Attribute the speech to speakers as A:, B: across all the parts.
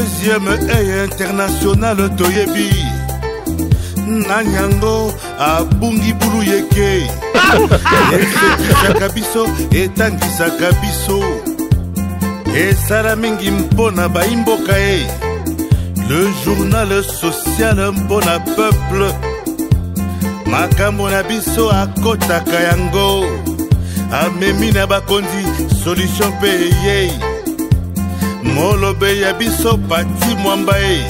A: Deuxième œil international Toyebi Nanyango abungi bulu yeke Efekisaka biso etangisaka biso Esala mingi mpona baimboka e Le journal social mpona peuple Makambo na biso akotaka yango Amemi na bakonzi solution peye Molobe ya biso pati mwamba e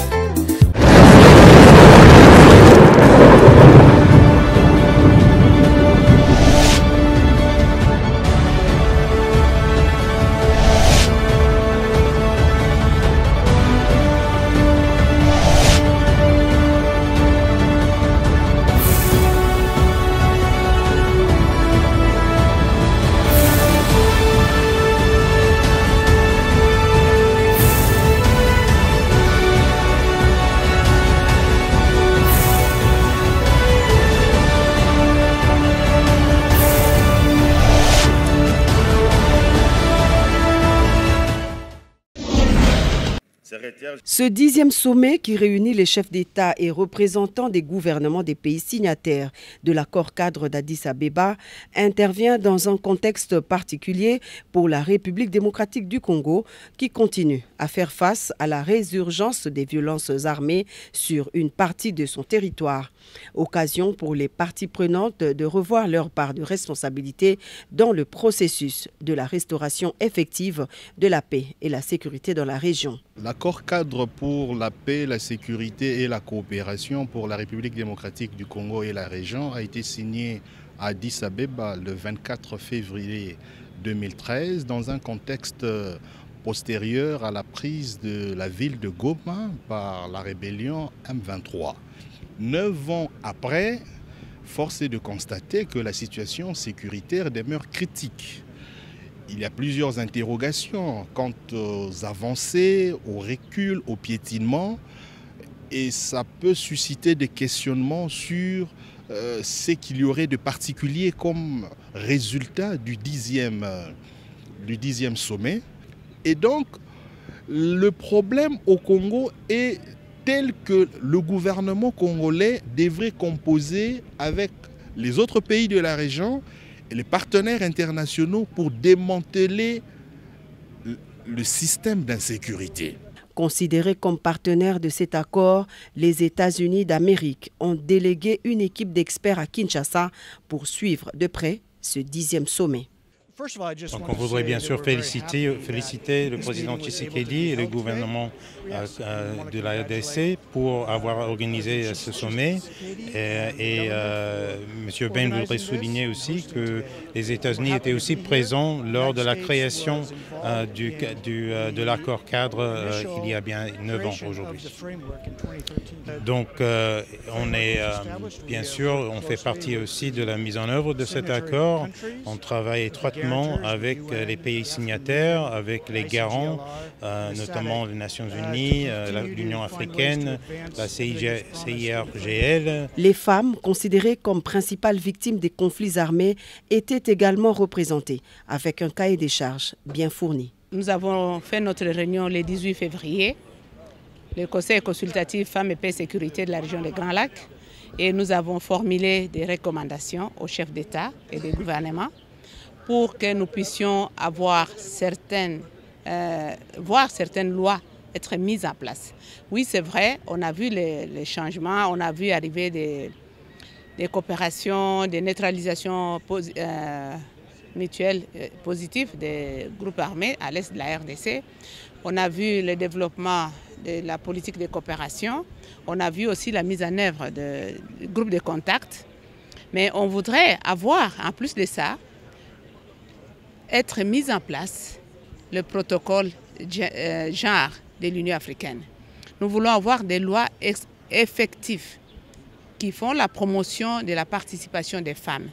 B: Ce 10e sommet qui réunit les chefs d'État et représentants des gouvernements des pays signataires de l'accord cadre d'Addis Abeba intervient dans un contexte particulier pour la République démocratique du Congo qui continue à faire face à la résurgence des violences armées sur une partie de son territoire. Occasion pour les parties prenantes de revoir leur part de responsabilité dans le processus de la restauration effective de la paix et la sécurité dans la région.
C: L'accord cadre pour la paix, la sécurité et la coopération pour la République démocratique du Congo et la région a été signé à Addis Abeba le 24 février 2013 dans un contexte postérieur à la prise de la ville de Goma par la rébellion M23. 9 ans après, force est de constater que la situation sécuritaire demeure critique. Il y a plusieurs interrogations quant aux avancées, au recul, au piétinement, et ça peut susciter des questionnements sur ce qu'il y aurait de particulier comme résultat du 10e sommet. Et donc, le problème au Congo est tel que le gouvernement congolais devrait composer avec les autres pays de la région et les partenaires internationaux pour démanteler le système d'insécurité.
B: Considérés comme partenaires de cet accord, les États-Unis d'Amérique ont délégué une équipe d'experts à Kinshasa pour suivre de près ce 10e sommet.
D: Donc on voudrait bien sûr féliciter le président Tshisekedi et le gouvernement de la RDC pour avoir organisé ce sommet. Et M. Ben voudrait souligner aussi que les États-Unis étaient aussi présents lors de la création de l'accord cadre il y a bien 9 ans aujourd'hui. Donc on est bien sûr, on fait partie aussi de la mise en œuvre de cet accord. On travaille étroitement avec les pays signataires, avec les garants, notamment les Nations Unies, l'Union africaine, la CIRGL.
B: Les femmes, considérées comme principales victimes des conflits armés, étaient également représentées, avec un cahier des charges bien fourni.
E: Nous avons fait notre réunion le 18 février, le Conseil consultatif Femmes et Paix et Sécurité de la région des Grands Lacs, et nous avons formulé des recommandations aux chefs d'État et des gouvernements pour que nous puissions voir certaines lois être mises en place. Oui, c'est vrai, on a vu les changements, on a vu arriver des coopérations, des neutralisations mutuelles positives des groupes armés à l'est de la RDC. On a vu le développement de la politique de coopération. On a vu aussi la mise en œuvre de groupes de contact. Mais on voudrait avoir, en plus de ça, être mis en place le protocole genre de l'Union africaine. Nous voulons avoir des lois effectives qui font la promotion de la participation des femmes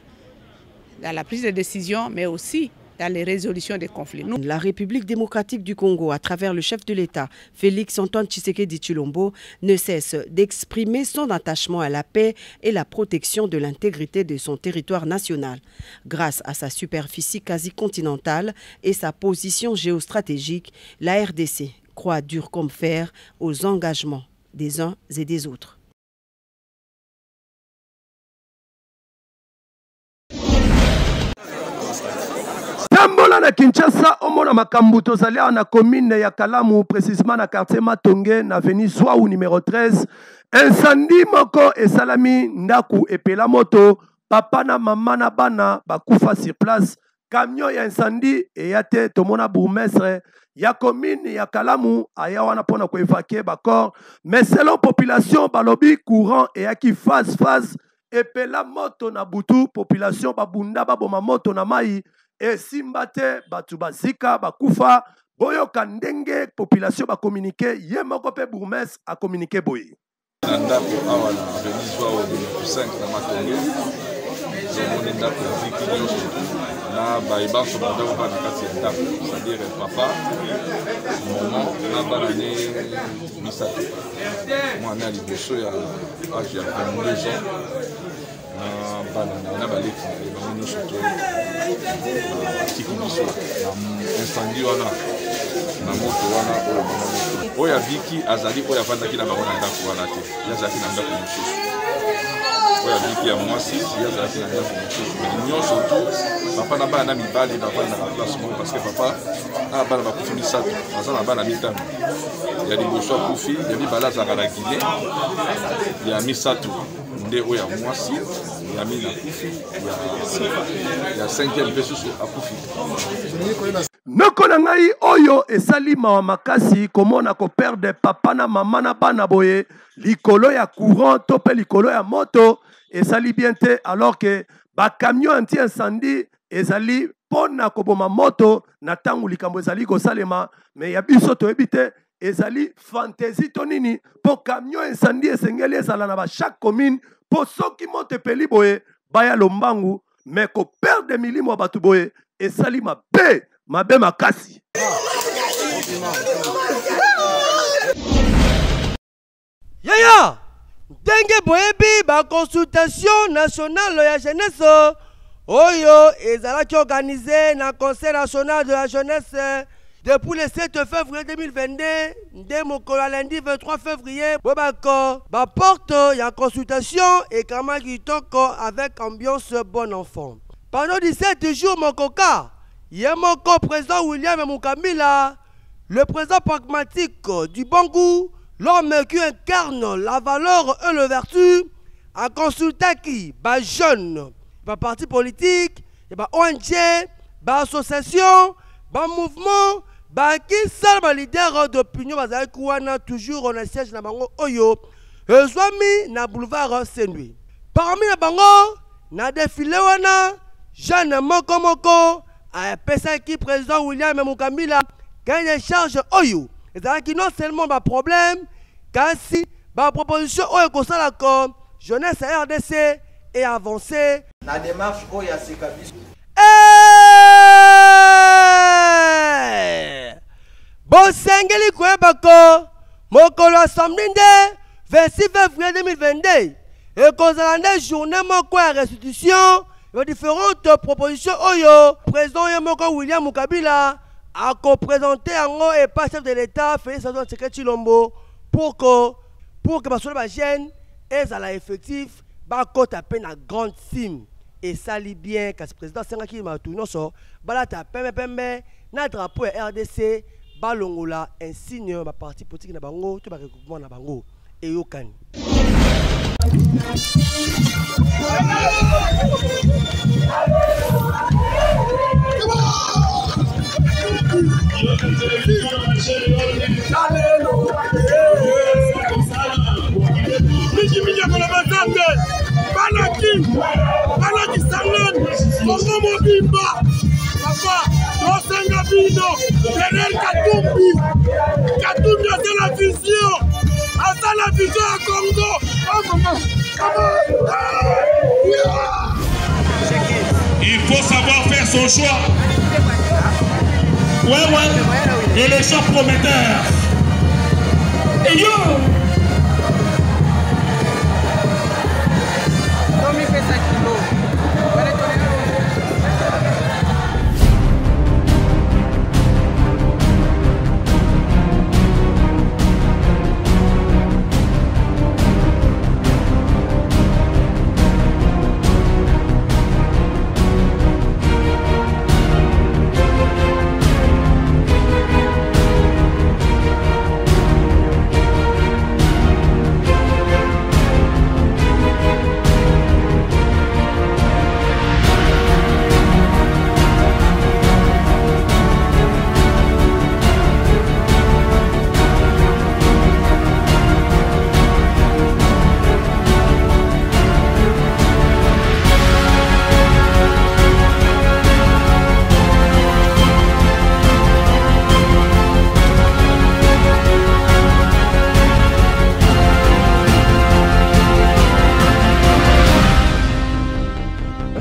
E: dans la prise de décision, mais aussi dans les résolutions des conflits.
B: La République démocratique du Congo, à travers le chef de l'État, Félix Antoine Tshisekedi Tshilombo, ne cesse d'exprimer son attachement à la paix et la protection de l'intégrité de son territoire national. Grâce à sa superficie quasi continentale et sa position géostratégique, la RDC croit dur comme fer aux engagements des uns et des autres.
F: Tambola na Kinshasa, omona makambu tozali na commune ya Kalamu, précisément na quartier Matonge, na avenue Swau numéro 13. Incendie moko esalami ndaku epela moto, papa na mama na bana bakufa sur place. Camion ya incendie eyate tomona bourgmestre ya commune ya Kalamu aya wana pona ko évacuer bakor, mais selon population balobi courant eyaki phase epela moto na butu, population babunda baboma moto na mai esimba te batu bazika bakufa. Boyoka ndenge population ba communiquer ye moko pe bourgmestre a communiquer boye
G: na ndako awa na avenue Zwao numéro 5 na Matonge zomoni ndako viki nyonso na bayebanso badoko bana kati ya ndako, c'est-à-dire papa maman na bana ne misato mwana liboso ya age ya 22 ans na bana na baleki bango nyonso to tiki biso na incendie wana na moto wana oya viki azali oya vandaki na bango na ndako wana te yazalaki na ndako mosusu oya viki ya mwasi yazalaki na ndako mosusu mais nyonso tu papa na bana na mibali bavanda na place moko parce que papa na bana bakufi misato aza na bana mitano ya liboso akufi ya mibali azalaka na Guinée ya misato nde oya mwasi ya mina akufi ya 5e mpe susu akufi.
F: Noko na ngai oyo esali mawa makasi komona ko perdre papa na mama na bana boye likolo ya courant to pe likolo ya moto esali bien te, alors que ba camion anti incendie ezali pona koboma moto na tangu likambo ezali kosalema, mais ya biso to ebite ezali fantaisie to nini po camion incendie esengeli ezala na ba chaque commune po soki moto epeli boye baya lombangu, mais ko perdre milimo batu boye esali mabe makasi.
H: Yaya ndenge boyebi ba consultation nationale ya jeunesse oyo ezalaki organisé na conseil national de la jeunesse depuis le 7 février 2022 nde mokolo lundi 23 février bobako ba porte ya consultation ekamaki kitoko avec ambiance bon enfant. Pendant 17 jours mokoka Yemoko président William Mukamila, le président pragmatique du bon goût, l'homme qui incarne la valeur et la vertu, a consulté qui, bah jeunes, bah parti politique, bah ONG, bah association, bah mouvement, bah qui seul bah leader d'opinion, bah kouana toujours on a siège na bango oyo, ezwami na boulevard Saint-Louis. Parmi na bango, na défilé wana, jeune moko a qui président William Mukamila quand il charge oyo c'est qui non seulement ba problème car si ba proposition oyo ko sala comme jeunesse RDC et avancer
I: la démarche oyo sekabiso
H: bon sengeli ko bako mokolo assemblée 26 février 2022 et kozala journée moko ya restitution les différentes propositions oyo président Yemoko William Mukamila a co-présenté en et pas chef de l'État Félix Antoine Tshisekedi Tshilombo pour que basolo ba jeune et à la effectif ba côté à peine à grande sim et ça lit bien que ce président sengaki matuno so balata pembe na drapeau RDC balongola insigne ba parti politique na bango to ba regroupement na bango et yokani.
J: Il faut savoir faire son choix. Ouais. Et les choix prometteurs. Et yo!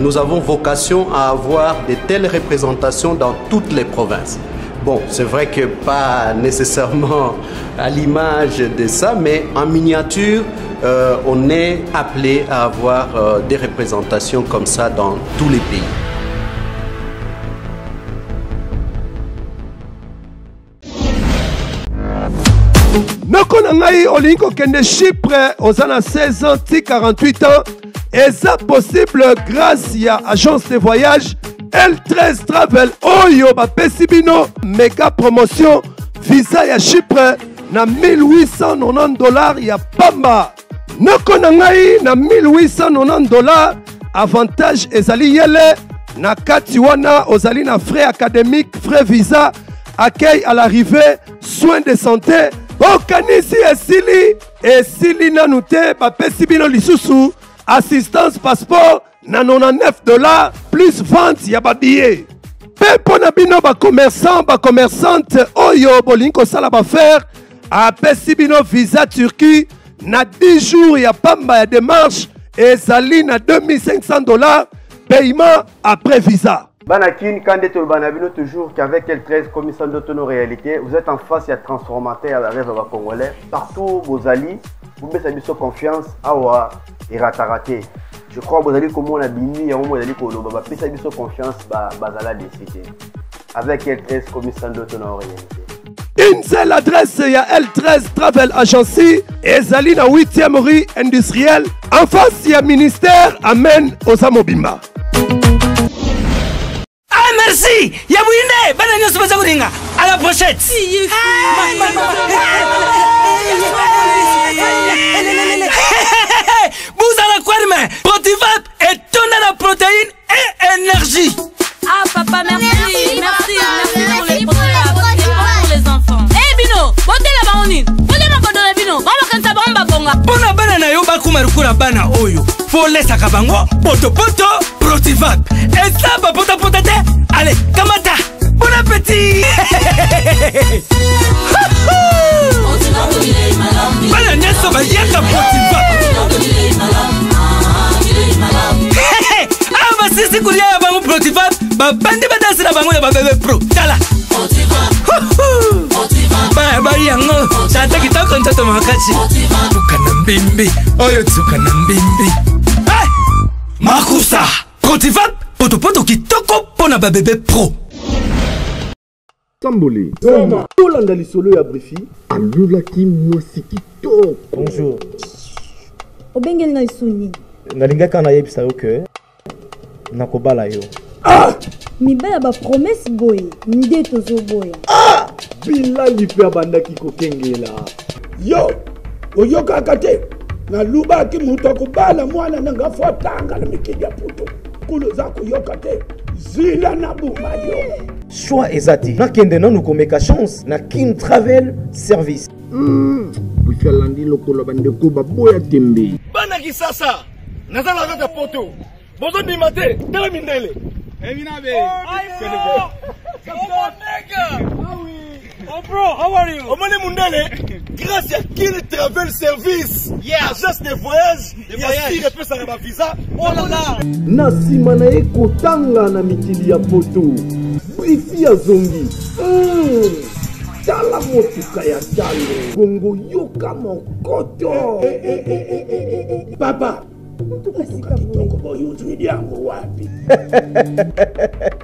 K: nous avons vocation à avoir de telles représentations dans toutes les provinces. Bon, c'est vrai que pas nécessairement à l'image de ça, mais en miniature, on est appelé à avoir des représentations comme ça dans tous les pays.
F: Noko na ngai olingo kende Chypre aux 16 ans ti 48 ans et ça possible grâce à agence de voyage L13 Travel oyo bapesi bino méga promotion visa ya Chypre na $1890 ya pamba. Noko na ngai na $1890 avantage ezali yele na kati wana ozali na frais académiques, frais visa, accueil à l'arrivée, soins de santé. Okanisi esili nanu te bapesi bino lisusu assistance passeport na $99 plus vente ya babillet. Pe pona bino ba commerçante oyo bolingi kosala bafaire apesi bino visa Turquie na 10 jours ya pamba ya démarche ezali na $2500 paiement après visa.
I: Banakin, candidat Banabino, toujours qu'avec L13, commission d'autono-réalité, vous êtes en face, il y a transformateur à la rêve congolais. Partout, vos alliés, vous mettez sur confiance, awa et rataraté. Je crois que vous allez comme on a bini, et vous allez comme on a pris sur confiance, bazala décidé. Avec L13, commission d'autono-réalité.
F: Une seule adresse, il y a L13 Travel Agency et Zali na 8e rue industrielle. En face, il y a ministère, Amen, Osamobimba.
J: Ah merci! Yabouinde! Bana nyoso baza kuringa! À la prochaine! Bouzala Kwarme! Protivap et tonne la protéine et énergie!
L: Ah papa, merci! Merci pour les protéines pour les enfants! Eh Bino! Bote la baonine! Bote ma bote la Bino! Bama kanta bamba bonga!
J: Bona bana na yo bakumarukura bana oyo! Folesa kabango! Poto poto! Protivap! Et ça ba pota pota te! Allez, Kamata! Bon appétit! Bana nyeso ba yaka Protivap! Ah ba sisi kulia ya bango Protivap! Ba bandi ba dansi na bango ya ba bebe pro! Tala! Ba ba yango! Chanta kitoko ntato makachi! Tukana mbimbi! Oyo tukana mbimbi! Makusa! Protivap! Poto poto kitoko pona ba bébé pro.
M: Tamboli. Tolanda lisolo ya brifi. Alula ki mwasi kitoko.
N: Bonjour.
O: Obengeli na isuni.
N: Nalingaka na yebisa yo ke nakobala yo.
O: Ah! Mibala ba promesse boye, nde tozo boya.
M: Ah! Bila lipe abandaki kokengela. Yo! Oyoka kate. Na luba ki mutu akobala mwana nanga fotanga na mikili ya puto. Kulo zako yoka te. Zila na bumayo.
N: Choix ezati. Nakende nanu komeka chance na Kin Travel Service.
M: Bufia landi lokolo bandeko baboya tembe.
J: Bana kisasa. Nazala kata poto. Bozo ni mate. Tela mindele. Eminabe. Oh bro, how are you? Omane Mundele, grâce à Kin Travel Service, agence de voyage, il repose à la visa. Oh là là!
M: Nasima na ekotanga na mikili ya poto. Brifi ya zongi. Tala motuka ya talo. Bongo yoka mokoto. Papa.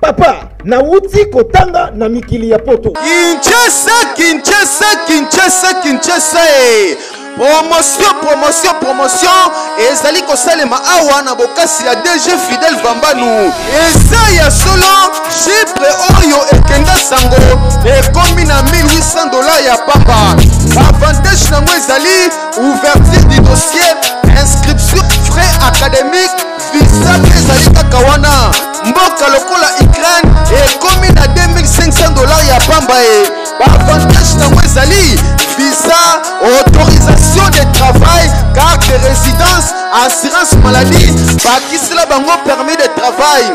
N: Papa, na wuti kotanga na mikili ya poto.
P: Kinshasa, Kinshasa, Kinshasa, Kinshasa. Promotion. Ezali kosalema awa na bokasi ya DG Fidel Vambanu. Eza ya solo, Chypre oyo ekenda sango. Ekomi na $1800 ya pamba. Avantage nango ezali ouverture du dossier, inscription, frais académiques, visa ezali kaka wana. Mboka lokola Ukraine ekomi na $2500 ya pamba e. Avantage nango ezali visa, autorisation de travail, carte de résidence, assurance maladie, bakisela bango permis de travail.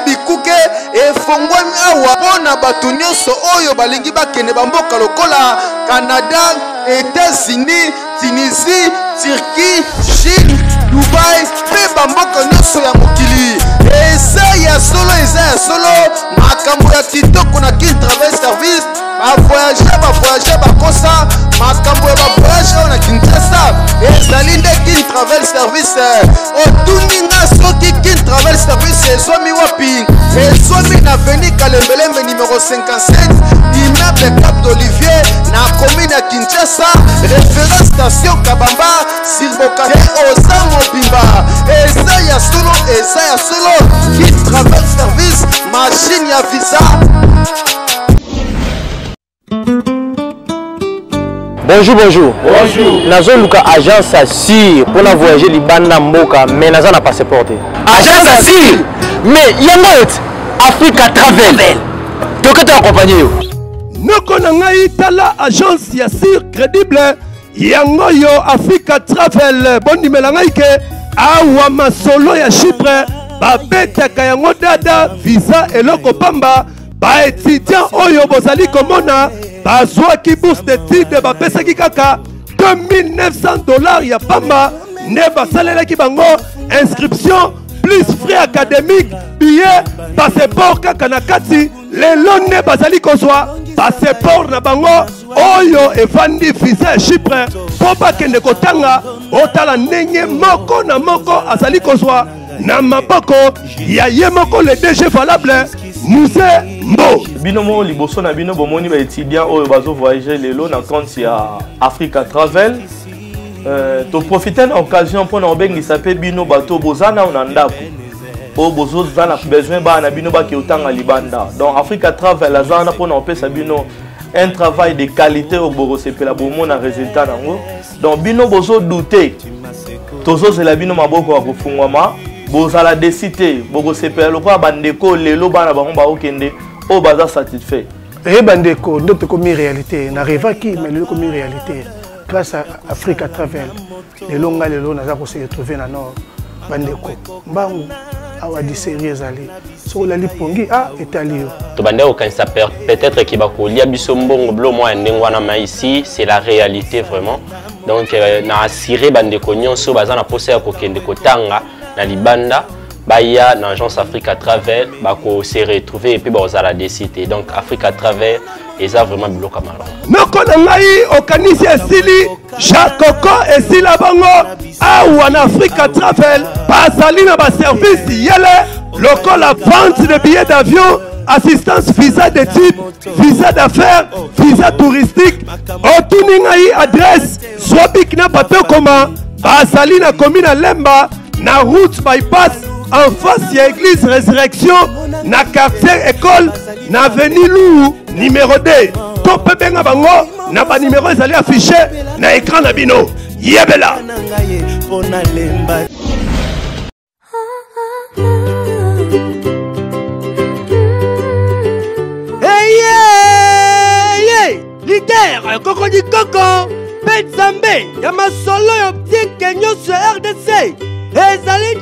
P: Bikuke efongwami awa pona bato nyonso oyo balingi bakende bamboka lokola Canada, États-Unis, Tunisie, Turquie, Chine, Dubai pe bamboka nyonso ya mokili eza ya solo makambo ya kitoko na Kin Travel Service bavoyage bakosa makambo ya bavoyage na Kinshasa ezali nde Kin Travel Service otuninga soki Kin Travel Service ezomi wapi ezomi na Avenue Kalembelembe numéro 57 immeuble Cap d'Olivier na commune ya Kinshasa référence station Kabamba Sirbokate oza mobimba eza ya solo Kin Travel Service machine ya visa.
Q: Bonjour. Nazo luka agence Assir pour voyager libanda mboka mais naza na passeport. Agence Assir mais yango Africa Travel. Toke ta accompagner yo.
F: Noko na ngai tala agence ya Assir crédible yango yo Africa Travel bondimela ngai ke awa masolo ya Chypre babetaka yango dada visa eloko pamba ba étudiant oyo bozali komona bazwaki bourse d'études bapesaki kaka $2900 ya pamba ne basalelaki bango inscription plus frais académique billet passeport kaka na kati lelo ne bazali kozwa passeport na bango oyo evandi visa ya Chypre po bakende kotanga otala ndenge moko na moko azali kozwa na maboko ya ye moko le DG valable Musée Mbo.
R: Binomo liboso na bino bomoni ba étudiant oyo bazo voyager lelo na compte ya Africa Travel. To profiter na occasion pour na obengisa pe bino bato bozana na ndako. O bozo zana besoin ba na bino ba ki otanga libanda. Donc Africa Travel azana pour na opesa bino un travail de qualité au bogo sepela bomo na résultat nango. Donc bino bozo douter. Tozo zela bino maboko wa kufungwama. Bozala décidé bogo sepela lokwa bandeko lelo bana bango ba okende o baza satisfait.
S: Bandeko ndoto komi réalité n'arrive qui mais le komi réalité grâce à Africa Travel lelo nga lelo naza ko se retrouver na nord bandeko mbangu awa di sérieux ali so la lipongi etalio
T: to bandeko kanisa peut-être ki ba ko lia biso mbongo blo mo ndengwa na ici c'est la réalité vraiment donc na assurer bandeko nyonso baza na posa ya kokende kotanga na libanda baya na agence Africa Travel bako se retrouver et puis bazala décider donc Africa Travel et ça vraiment bloqué malon
F: noko na ngai okanisi esili Jacoko esila bango awa na Africa Travel bazali na ba service yele lokola vente de billets d'avion assistance visa d'études visa d'affaires visa touristique otuni ngai adresse swabik na papier commun bazali na commune Lemba na route bypass en face de l'église Résurrection, na quartier école, na avenue Lou, numéro 2. Top benga bango, na ba numéro ezali affiché na écran na bino. Yebela.
H: Hey, leader, Koko di Koko, Petzambe, Yamasolo Optique, Nyonso RDC, ezali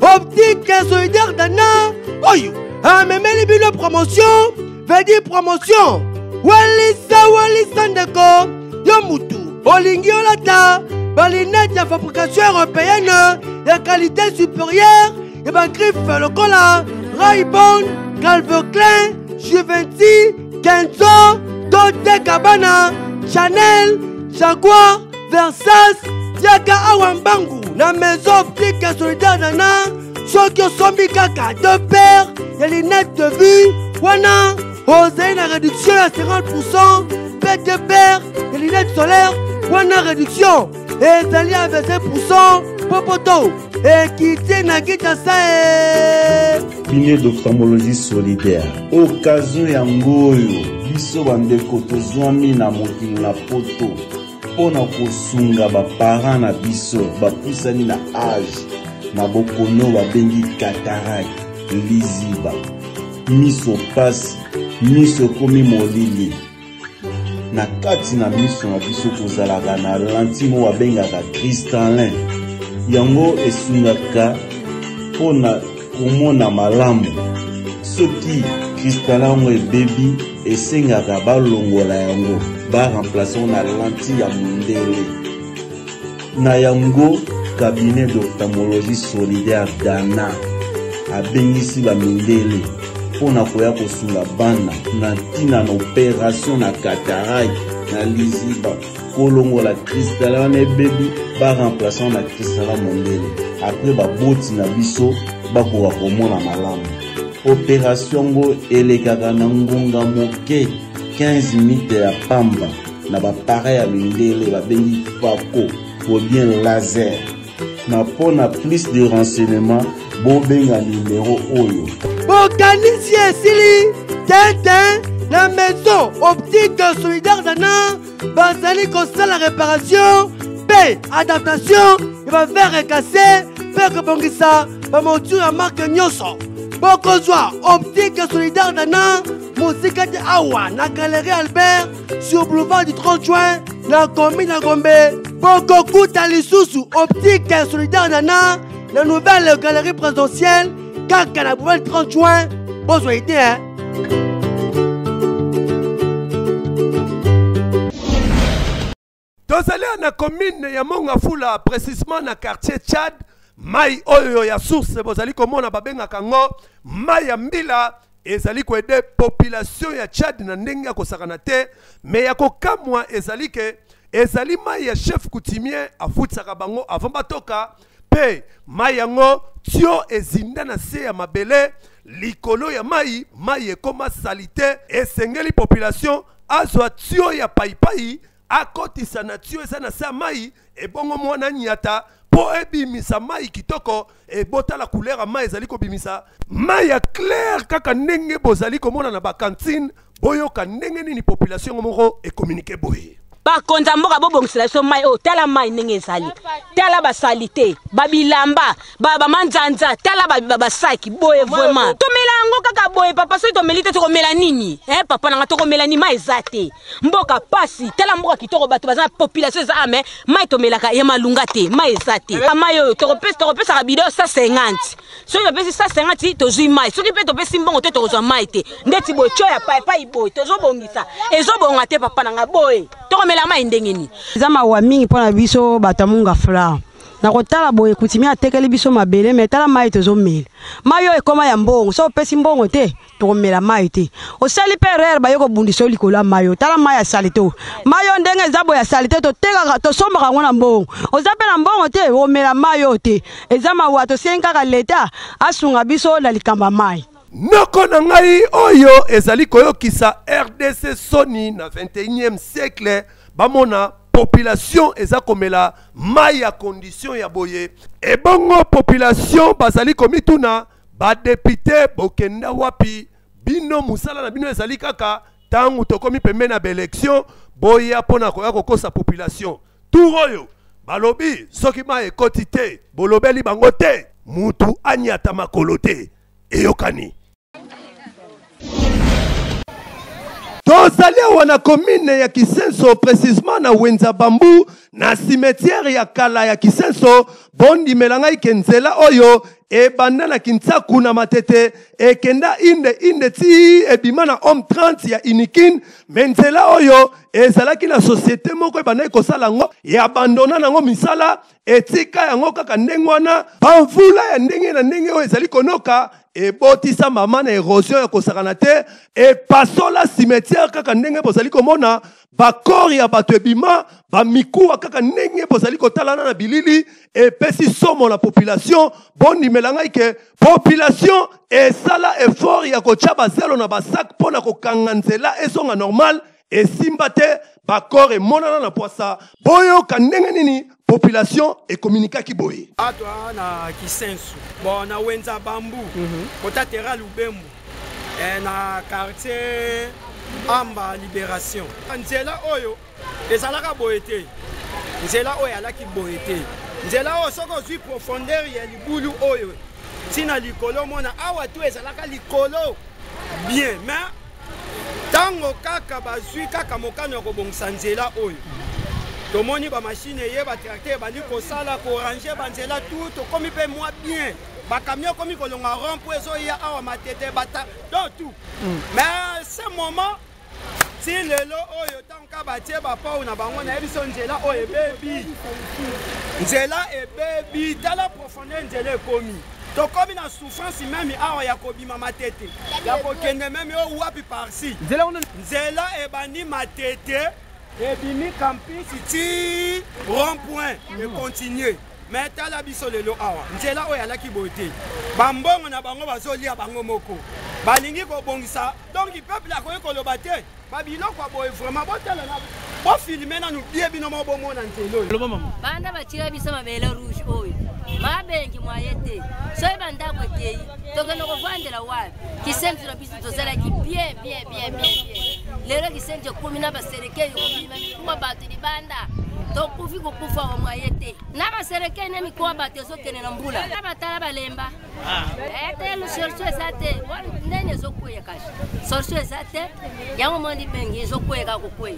H: Optique solidaire d'Anna. Oyo, amemeli bino promotion, veut dire promotion. Walisa ndeko, yomutu, olingi olata, balinette de fabrication européenne, de qualité supérieure, et ben griffe le cola, Ray-Ban, Calvin Klein, Givenchy, Kenzo, Dolce Gabbana, Chanel, Jaguar, Versace, Yaka Awambangu. La maison optique solidaire d'Anna, ceux qui sont mis kaka deux paires, il y a les lunettes de vue, wana, osez la réduction à 50%, paire de paires, les lunettes solaires, wana réduction, et zali à 25%, popoto, et qui tient na guita ça.
U: Ligne d'ophtalmologie solidaire, occasion ya ngoyo, biso bandeko tozwami na mokili na poto. Pona kosunga ba parents na biso bapusani na âge na bokono babengi cataracte liziba miso pasi miso komi molili na kati na miso na biso kozalaka na lentille babengaka cristallin yango esungaka pona komona malamu soki cristallin yango ebebi esengaka balongola yango ba remplacer na lentille ya mondele na yango cabinet d'ophtalmologie solidaire Dana abengisi bamindele mpona koya kosunga bana na ntina na opération na cataracte na liziba kolongola cristal wana ebebi baremplaçant na cristal mondele après baboti na biso bakoka komona malamu. Opération ngo elekaka na ngonga moke 15 minutes ya pamba na bapareil ya mindele babengi pako ou bien laser. Na pona plus de renseignements bobenga numéro oyo.
H: Bokanisi esili tete na maison optique solidaire Dana bazali kosala réparation pe adaptation il va faire casser pe kobongisa bamotu ya marque nyonso. Bokozwa optique solidaire Dana musika te awa na galerie Albert sur boulevard du 30 juin na commune na Gombe. Bokokuta lisusu optique solidaire Dana la nouvelle galerie présidentielle kaka na boulevard du 30 juin. Bozwa ite hein.
F: Tozali na commune ya Mongafula précisément na quartier Tchad. Mai oyo ya source bozali komona babenga kango mai ya mbila ezali ko aider population ya Tchad na ndenge ya kosakana te mais ya kokamwa ezali ke ezali mai ya chef coutumier afutsaka bango avant batoka pe mai yango tio ezinda na se ya mabele likolo ya mai ekoma salite esengeli population azwa tio ya paipai akotisa na tio eza na se ya mai ebongo mwana nyata po ebimisa mai kitoko ebota la couleur ya mai ezali kobimisa mai ya clair kaka ndenge bozali komona na bakantine boyoka ndenge nini population moko ekommunike boye.
A: Bakonza mboka bobongisela so mai o tala mai ndenge ezali tala basalite babilamba bamanzanza tala basaki boye vraiment tomela yango kaka boye papa so tomeli te tokomela nini papa nanga tokomela ni mai ezate mboka pasi tala mboka kitoko bato baza population eza ame mai tomelaka ya malunga te mai ezate mai oyo tokopesa ka bidon 150 soki topesi 150 tozwi mai soki mpe topesi mbongo te tokozwa mai te ndeti boye tio ya paipai boye tozobongisa ezobonga te papa nanga boye tokomela mai ndengeni
V: eza mawa mingi mpona biso bato ya Mongafula na kotala boye kutimi atekeli biso mabele me tala mai tozomela mai oyo ekoma ya mbongo so opesi mbongo te tokomela mai te osali mpe rere baye kobundisa likolo ya mai oyo tala mai ya salite mai oyo ndenge eza boye ya salite totekaka tosombaka yango na mbongo oza mpe na mbongo te omela mai oyo te eza mawa tosengi kaka leta asunga biso na likambo ya mai.
F: Noko na ngai oyo ezali koyokisa RDC soni na 21e siècle bamona population eza komela mai ya condition ya boye ebongo population bazali komituna badepute bokenda wapi bino musala na bino ezali kaka tangu tokomi pembe na baelection boya mpona koya kokosa population tour oyo balobi soki mai ekoti te bolobeli bango te mutu anyata makolo te eyokani. Tozali wana commune ya Kisenso précisément na Wenza Bambu na cimetière ya kala ya Kisenso bondi melangai kenzela oyo ebanda na Kinsaku na matete ekenda inde ti ebima na homme 30 ya inikin menzela oyo ezalaki na société moko ebanda kosala ngo ya abandona nango misala etika yango kaka ndenge wana bamvula ya ndenge na ndenge oyo ezali konoka ebotisa mama na érosion ya kosakana te epasola cimetière kaka ndenge bozali komona bakor ya bato ebima bamikuwa kaka ndenge bozali kotalana na bilili epesi somo la population bondimela ngai ke population esala effort ya kotia bazelo na basak mpona kokanga nzela ezonga normal esimba te bakor emonana na poasa boyoka ndenge nini population ekomunikaki boye
W: atwa na Kisensu bon na Wenza Bambu kota Terra Lubembu na quartier Amba Libération nzela oyo ezalaka boye te nzela oyo alaki boye te nzela oyo soko ozwi profondeur ya libulu oyo tina likolo mona awa tu ezalaka likolo bien mais tango kaka bazwi kaka mokano ya kobongisa nzela oyo tomoni ba machine ye ba tracteur bandi kosala ko ranger banzela tout tokomi pe moi bien ba camion komi kolonga rond pour ezo ya awa matete bata donc tout mais ce moment ti lelo oyo tanka batie bapau na bango na yebiso nzela oyo ebebi nzela ebebi tala profondeur nzela ekomi tokomi na souffrance meme awa ya kobima matete ya kokende meme o wapi parsi nzela ebandi matete ebimi campus ti rond point econtinue mais tala biso lelo awa nzela oyo alaki boye te bambongo na bango bazolia bango moko balingi kobongisa donc peuple akoki koloba te babiloko boye vraiment botala na bofilme nanu bie bino mo bomona nzela oyo
C: banda batira biso mabele rouge oyo mabengi mwaye te soki bandako etei tokende kovandela wapi kisenzi na biso tozalaki bien lelo kisenzi ekomi na baserekeli kobima mikuwa bato libanda tokufi kokufa wa mwaye te na baserekeli na mikuwa bato ezokende na mbula na batala balemba ete sorso eza te ndenge ezokweya kashi sorso eza te yango mondi bengi ezokweyeka kokweya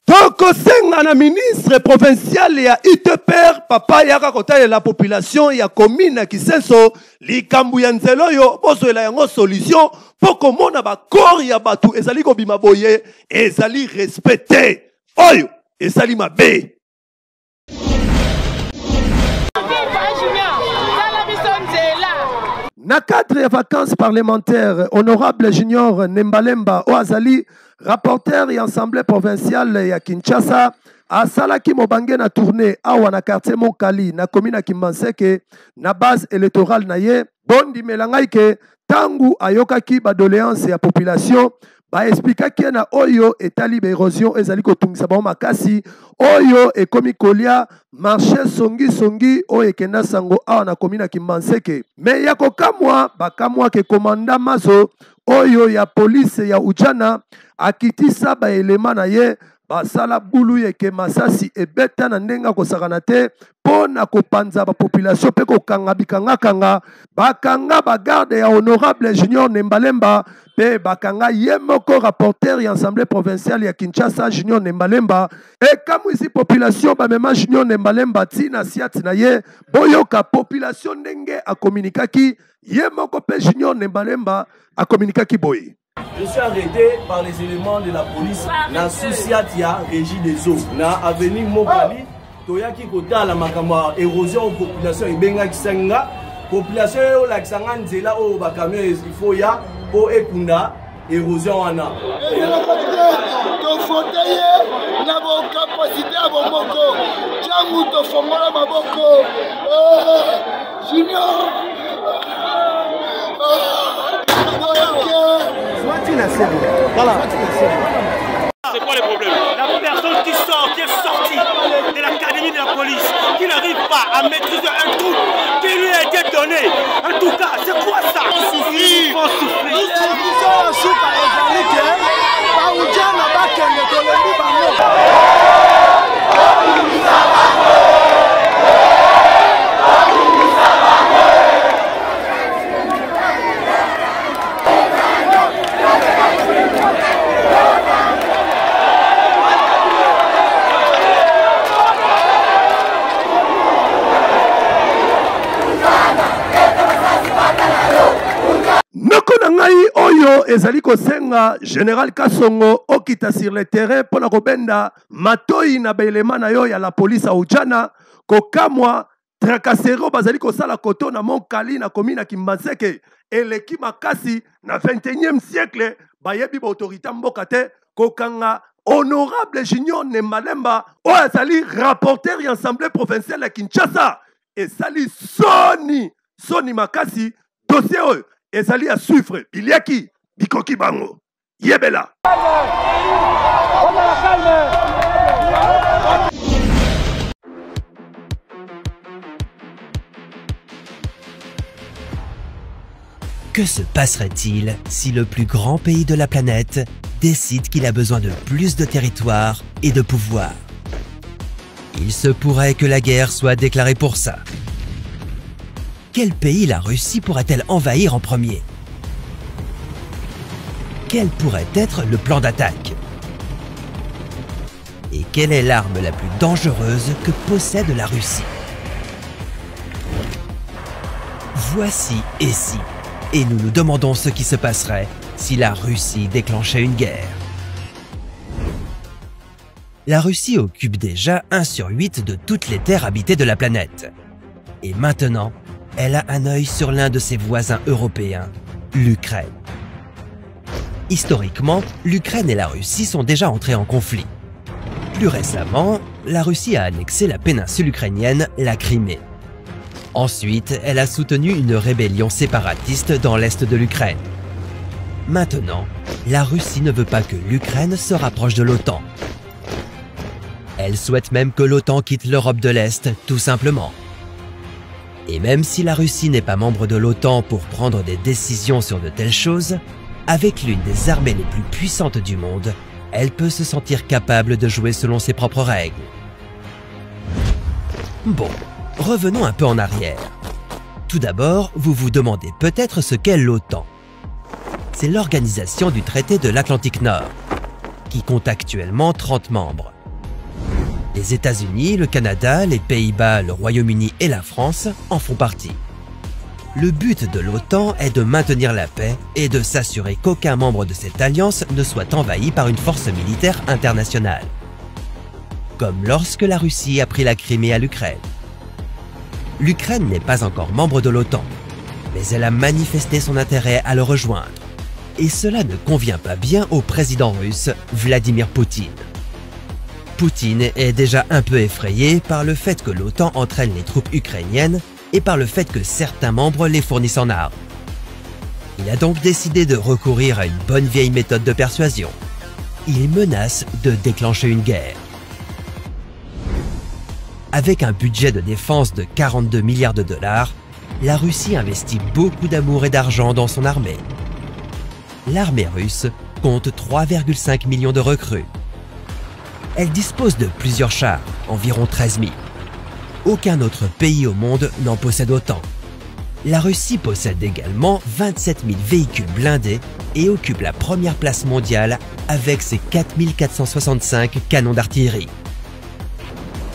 F: tokosenga na ministre provincial ya UTPR papa yaka kotalela population ya commune ya Kisenso likambu ya nzela oyo bozwela yango solution po komona bakor ya batu ezali kobima boye ezali respecté oyo ezali mabe. Na cadre ya vacances parlementaires, honorable Junior Nembalemba Oazali, rapporteur et assemblée provinciale ya Kinshasa, a salaki mobange na tournée awa na quartier Monkali na commune ya Kimbanseke na base électorale na ye bondi melangai ke tangu ayokaki badoléance ya population ba expliquaki na oyo etali ba érosion ezali kotungisa ba makasi oyo ekomi kolia marché songi oyo ekenda sango awa na commune ya Kimbanseke me ya kokamwa bakamwa ke komanda mazo oyo ya police ya Ujana akitisa ba elema na ye basala bulu yeke masasi ebeta na ndenga kosakana te pona kopanza ba population pe kokanga bikanga bakanga bagarde ya honorable Junior Nembalemba pe bakanga ye moko rapporteur ya assemblée provinciale ya Kinshasa Junior Nembalemba e kamwisi population ba mema Junior Nembalemba tina siati na ye boyoka population ndenge a communiquaki ye moko pe Junior Nembalemba a communiquaki boye.
D: Je suis arrêté par les éléments de la police na Sousiatia, régie des eaux. Na avenue Mokali, toyaki kota la makamba érosion population ebenga kisenga. Population yo la kisanga nzela o bakamio il faut ya po ekunda érosion wana.
J: To foteye na bo capacité à bon moko. Jangu to fongola maboko. Junior.
D: Voilà.
E: C'est quoi le problème? La personne qui sort, qui est sortie de l'académie de la police, qui n'arrive pas à maîtriser un truc qui lui a été donné. En tout cas, c'est quoi ça? Il faut souffrir.
F: Oyo ezali kosenga Général Kasongo okita sur le terrain pona kobenda matoi na baelema na yo ya la police a Ujana kokamwa tracasero bazali kosala koto na Monkali na commune ya Kimbanseke eleki makasi na 21e siècle bayebi ba autorité mboka te kokanga honorable Junior Nembalemba oyo azali rapporteur ya assemblée provinciale ya Kinshasa esali soni makasi dossier oyo ezali à suivre biliaki bikoki bango yebela.
X: Que se passerait-il si le plus grand pays de la planète décide qu'il a besoin de plus de territoire et de pouvoir? Il se pourrait que la guerre soit déclarée pour ça. Quel pays la Russie pourrait-elle envahir en premier? Quel pourrait être le plan d'attaque? Et quelle est l'arme la plus dangereuse que possède la Russie? Voici et si, et nous nous demandons ce qui se passerait si la Russie déclenchait une guerre. la Russie occupe déjà 1/8 de toutes les terres habitées de la planète. Et maintenant, elle a un œil sur l'un de ses voisins européens, l'Ukraine. Historiquement, l'Ukraine et la Russie sont déjà entrées en conflit. Plus récemment, la Russie a annexé la péninsule ukrainienne, la Crimée. Ensuite, elle a soutenu une rébellion séparatiste dans l'est de l'Ukraine. Maintenant, la Russie ne veut pas que l'Ukraine se rapproche de l'OTAN. Elle souhaite même que l'OTAN quitte l'Europe de l'Est, tout simplement. Et même si la Russie n'est pas membre de l'OTAN pour prendre des décisions sur de telles choses, avec l'une des armées les plus puissantes du monde, elle peut se sentir capable de jouer selon ses propres règles. Bon, revenons un peu en arrière. Tout d'abord, vous vous demandez peut-être ce qu'est l'OTAN. C'est l'organisation du traité de l'Atlantique Nord, qui compte actuellement 30 membres. Les États-Unis, le Canada, les Pays-Bas, le Royaume-Uni et la France en font partie. Le but de l'OTAN est de maintenir la paix et de s'assurer qu'aucun membre de cette alliance ne soit envahi par une force militaire internationale. Comme lorsque la Russie a pris la Crimée à l'Ukraine. L'Ukraine n'est pas encore membre de l'OTAN, mais elle a manifesté son intérêt à le rejoindre. Et cela ne convient pas bien au président russe, Vladimir Poutine. Poutine est déjà un peu effrayé par le fait que l'OTAN entraîne les troupes ukrainiennes et par le fait que certains membres les fournissent en armes. Il a donc décidé de recourir à une bonne vieille méthode de persuasion. Il menace de déclencher une guerre. Avec un budget de défense de 42 milliards de dollars, la Russie investit beaucoup d'amour et d'argent dans son armée. L'armée russe compte 3,5 millions de recrues. Elle dispose de plusieurs chars, environ 13 000. Aucun autre pays au monde n'en possède autant. La Russie possède également 27 000 véhicules blindés et occupe la première place mondiale avec ses 4 465 canons d'artillerie.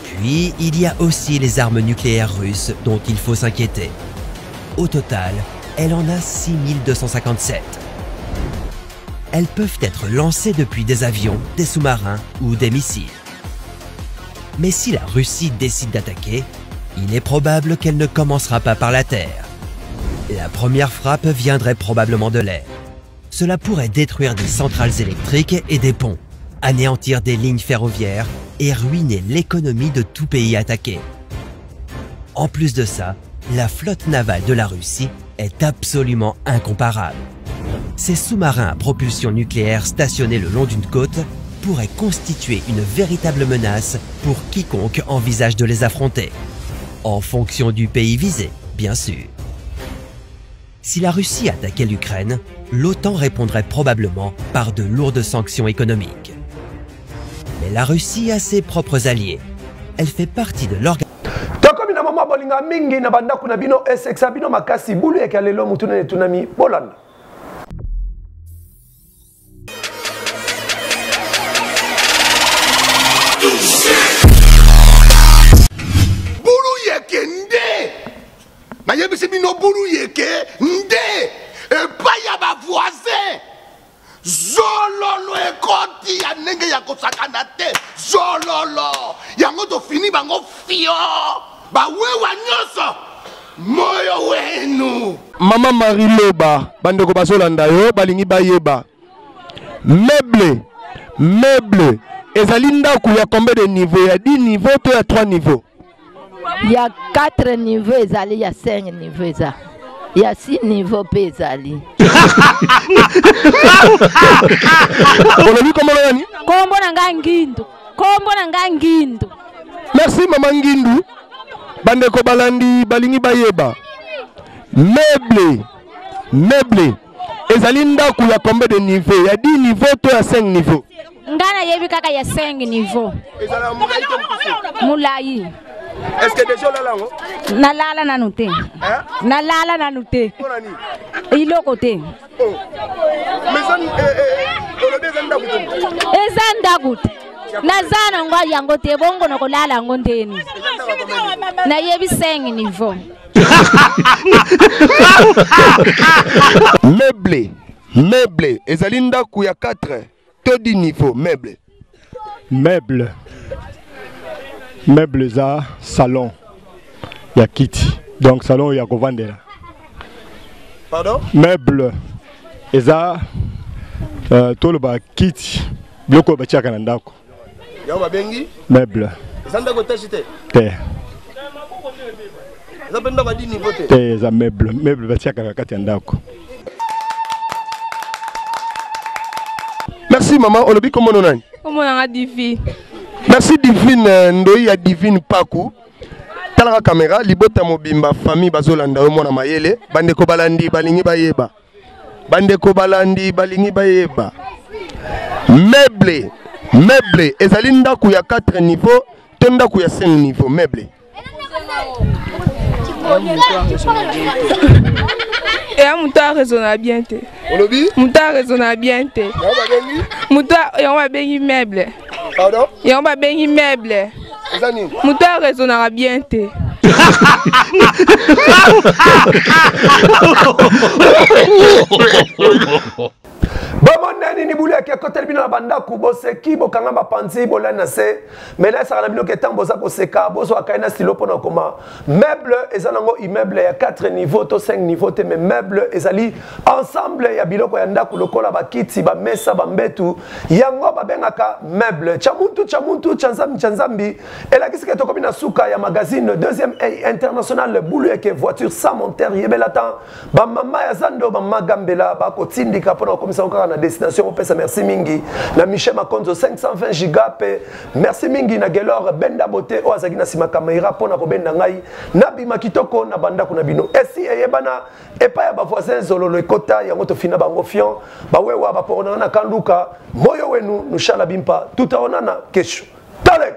X: Puis, il y a aussi les armes nucléaires russes dont il faut s'inquiéter. Au total, elle en a 6 257. Elles peuvent être lancées depuis des avions, des sous-marins ou des missiles. Mais si la Russie décide d'attaquer, il est probable qu'elle ne commencera pas par la terre. La première frappe viendrait probablement de l'air. Cela pourrait détruire des centrales électriques et des ponts, anéantir des lignes ferroviaires et ruiner l'économie de tout pays attaqué. En plus de ça, la flotte navale de la Russie est absolument incomparable. Ces sous-marins à propulsion nucléaire stationnés le long d'une côte pourraient constituer une véritable menace pour quiconque envisage de les affronter. En fonction du pays visé, bien sûr. Si la Russie attaquait l'Ukraine, l'OTAN répondrait probablement par de lourdes sanctions économiques. Mais la Russie a ses propres alliés. Elle fait partie de l'organisation.
J: nayebisi bino bulu yeke nde epai ya bavoisin zololo ekoti ya ndenge ya kosakana te zololo yango tofini bango fio bawewa nyonso moyo wenu.
F: Mama Marie Loba bandeko bazolanda yo balingi bayeba meuble ezali ndako ya combien de niveau? Ya 10 niveaux to ya 3 niveaux?
B: Il y a 4 niveaux, il y a 5 niveaux, il y a 6 niveaux, il
F: Merci Maman Ngindu. Bandeko balandi balingi bayeba. Meuble. Ezali ndako ya combien de niveaux? Il y a 10 niveaux to ya 5 niveaux?
B: Ngana yebi kaka ya 5 niveaux. Moulayi.
J: Est-ce que déjà là là?
B: Nalala nanute. Nalala nanute. Iloko te. Ezanda gut. Nazana ngwa yango te bongo nokolala ngondeni. Na yebi 5 niveaux.
F: Meuble. Ezali ndako ya 4 to 10 niveaux meuble.
G: meuble za salon ya kiti donc salon ya kovandela.
F: Pardon?
G: Meuble eza toloba kiti biloko batiaka na ndako.
F: Yango babengi
G: meuble.
F: Eza ndako te chite.
G: Te.
F: Eza pe ndako di niveau te.
G: Te eza meuble batiaka kati ya ndako.
F: Merci maman, olobi comment nani?
I: Comment on a Divine.
F: Merci Divine Ndoi ya Divine Paku. Talaka caméra libota mobimba famille bazolanda o mona mayele bandeko balandi balingi bayeba. Bandeko balandi balingi bayeba. Meuble ezali ndako ya 4 niveaux, to ndako ya 5 niveaux meuble.
I: Et un mouton raisonnable bien te. Mouton raisonnable bien te. Mouton et on va baigner meuble.
F: Pardon?
I: Et on va baigner meuble. Mouton raisonnable bien te.
F: Bamonani ni bulu ya kotel bino na banda kuboseki bokanga bapanzi bolana se mais là ça na bino ketan boza koseka bozo akaina stilo pona koma meuble ezanango immeuble ya 4 niveaux to 5 niveaux te mais meuble ezali ensemble ya biloko ya ndako lokola bakiti ba mesa ba mbetu yango babengaka meuble chamuntu chanzambi elakisika to komina suka ya magazine deuxième international bulu ya voiture sans moteur yebelatan ba mama ya zando ba magambela ba kotindika pona komisa na destination pesa merci mingi na Michel Makonzo 520 giga pe merci mingi na Gelor Benda Bote o azaki na sima kamera pona ko benda ngai na bima kitoko na banda kuna bino esi eyebana epa ya ba voisins zololo ekota yango to fina bango fion ba wewa ba porona na kanduka moyo wenu nushala bimpa tutaonana kesho talek